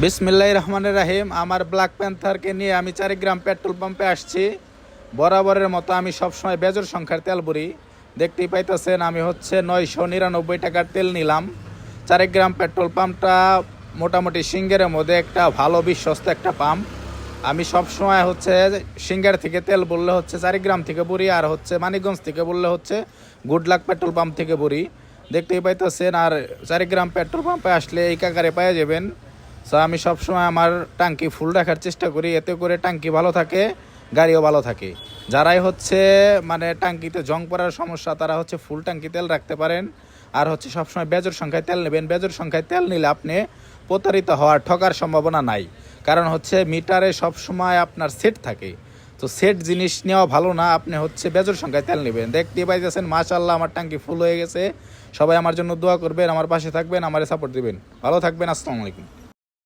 বিসমিল্লাহির রহমানির রহিম। আমার ব্ল্যাক প্যান্থারকে নিয়ে আমি 4 গ্রাম পেট্রোল পাম্পে আসছি। বরাবরের মতো আমি সবসময় বেজোর সংখ্যার তেল ভরি। দেখতেই পাইতেছেন আমি 999 টাকার তেল নিলাম। 4 গ্রাম পেট্রোল পাম্পটা মোটামুটি সিঙ্গারের মধ্যে একটা ভালো বিশ্বস্ত একটা পাম্প। আমি সবসময় সিঙ্গার থেকে তেল বললে 4 গ্রাম থেকে ভরি, আর মানিকগঞ্জ থেকে বললে গুড লাক পেট্রোল পাম্প থেকে ভরি। দেখতেই পাইতেছেন। আর 4 গ্রাম পেট্রোল পাম্পে আসলে এই কাকারে পেয়ে যাবেন। সো আমি সবসময় আমার ট্যাঙ্কি ফুল রাখার চেষ্টা করি, এতে করে ট্যাঙ্কি ভালো থাকে, গাড়িও ভালো থাকে। যারাই ট্যাঙ্কিতে জং পড়ার সমস্যা, তারা ফুল ট্যাঙ্কি তেল রাখতে পারেন। আর সবসময় বেজোর সংখ্যায় তেল নেবেন। বেজোর সংখ্যায় তেল নিলে আপনি প্রতারিত হওয়ার, ঠকার সম্ভাবনা নাই। কারণ মিটারে সবসময় আপনার সেট থাকে। তো সেট জিনিস নেওয়া ভালো না। আপনি বেজোর সংখ্যায় তেল নেবেন। দেখতে পাইতেছেন মাশাআল্লাহ আমার ট্যাঙ্কি ফুল হয়ে গেছে। সবাই আমার জন্য দোয়া করবেন, আমার পাশে থাকবেন, আমারে সাপোর্ট দিবেন। ভালো থাকবেন। আসসালামু আলাইকুম।